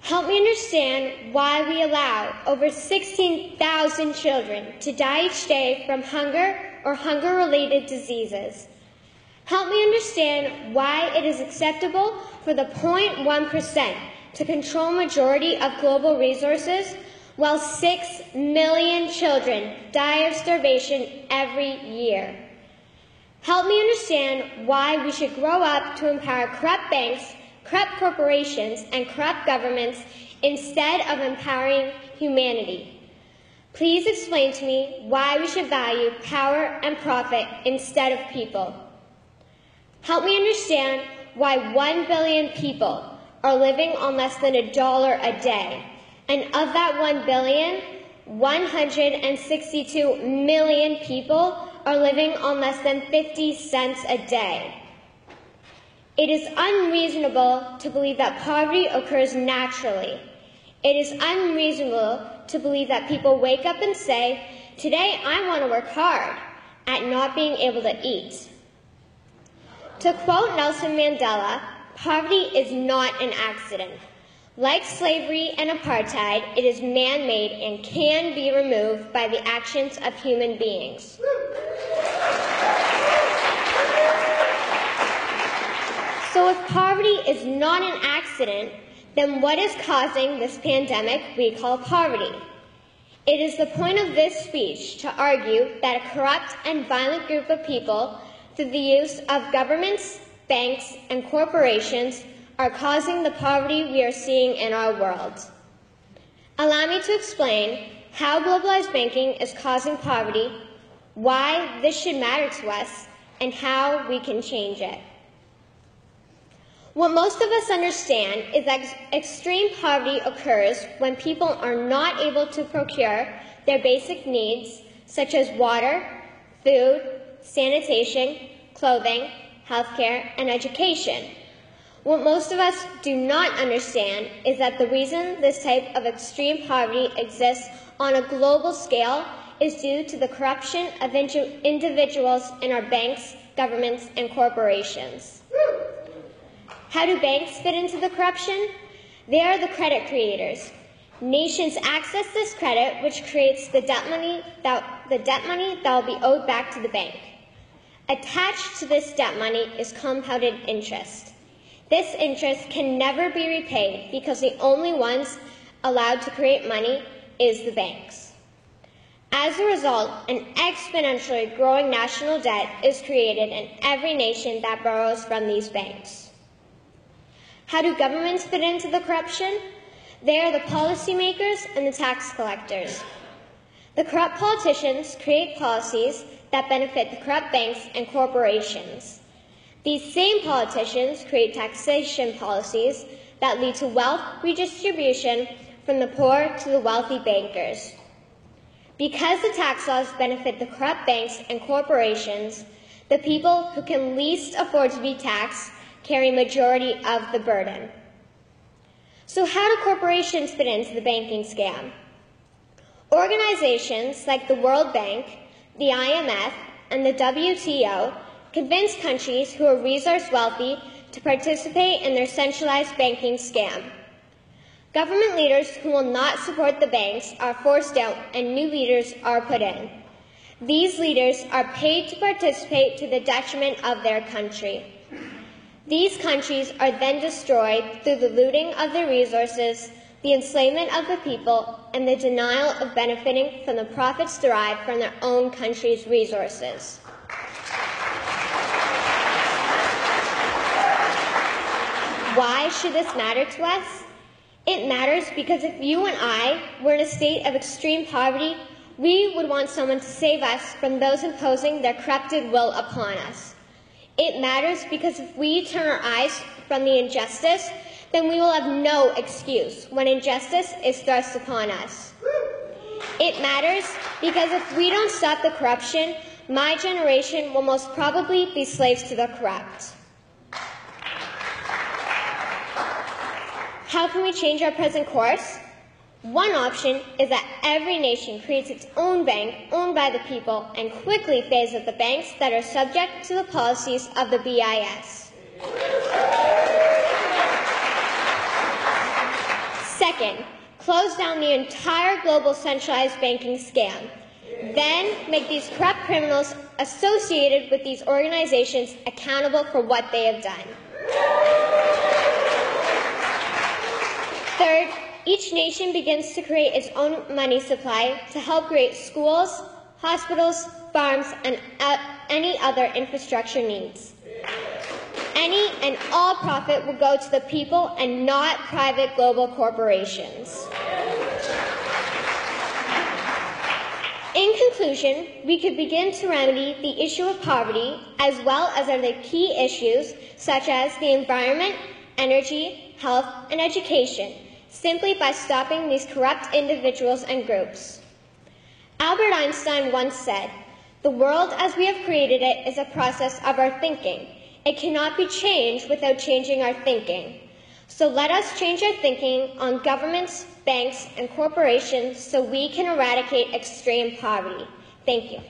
Help me understand why we allow over 16,000 children to die each day from hunger or hunger-related diseases. Help me understand why it is acceptable for the 0.1% to control majority of global resources, while 6 million children die of starvation every year. Help me understand why we should grow up to empower corrupt banks, corrupt corporations, and corrupt governments instead of empowering humanity. Please explain to me why we should value power and profit instead of people. Help me understand why 1 billion people are living on less than $1 a day, and of that 1 billion, 162 million people are living on less than 50 cents a day. It is unreasonable to believe that poverty occurs naturally. It is unreasonable to believe that people wake up and say, "Today I want to work hard," at not being able to eat. To quote Nelson Mandela, poverty is not an accident. Like slavery and apartheid, it is man-made and can be removed by the actions of human beings. So if poverty is not an accident, then what is causing this pandemic we call poverty? It is the point of this speech to argue that a corrupt and violent group of people, through the use of governments, banks, and corporations, are causing the poverty we are seeing in our world. Allow me to explain how globalized banking is causing poverty, why this should matter to us, and how we can change it. What most of us understand is that extreme poverty occurs when people are not able to procure their basic needs, such as water, food, sanitation, clothing, healthcare, and education. What most of us do not understand is that the reason this type of extreme poverty exists on a global scale is due to the corruption of individuals in our banks, governments, and corporations. How do banks fit into the corruption? They are the credit creators. Nations access this credit, which creates the debt money that will be owed back to the bank. Attached to this debt money is compounded interest. This interest can never be repaid because the only ones allowed to create money is the banks. As a result, an exponentially growing national debt is created in every nation that borrows from these banks. How do governments fit into the corruption? They are the policymakers and the tax collectors. The corrupt politicians create policies that benefit the corrupt banks and corporations. These same politicians create taxation policies that lead to wealth redistribution from the poor to the wealthy bankers. Because the tax laws benefit the corrupt banks and corporations, the people who can least afford to be taxed carry majority of the burden. So how do corporations fit into the banking scam? Organizations like the World Bank, the IMF, and the WTO convince countries who are resource wealthy to participate in their centralized banking scam. Government leaders who will not support the banks are forced out and new leaders are put in. These leaders are paid to participate to the detriment of their country. These countries are then destroyed through the looting of their resources, the enslavement of the people, and the denial of benefiting from the profits derived from their own country's resources. Why should this matter to us? It matters because if you and I were in a state of extreme poverty, we would want someone to save us from those imposing their corrupted will upon us. It matters because if we turn our eyes from the injustice, then we will have no excuse when injustice is thrust upon us. It matters because if we don't stop the corruption, my generation will most probably be slaves to the corrupt. How can we change our present course? One option is that every nation creates its own bank owned by the people and quickly phase out the banks that are subject to the policies of the BIS. Second, close down the entire global centralized banking scam. Then make these corrupt criminals associated with these organizations accountable for what they have done. Third, each nation begins to create its own money supply to help create schools, hospitals, farms, and any other infrastructure needs. Any and all profit will go to the people and not private global corporations. In conclusion, we could begin to remedy the issue of poverty as well as other key issues such as the environment, energy, health, and education simply by stopping these corrupt individuals and groups. Albert Einstein once said, "The world as we have created it is a process of our thinking. It cannot be changed without changing our thinking." So let us change our thinking on governments, banks, and corporations so we can eradicate extreme poverty. Thank you.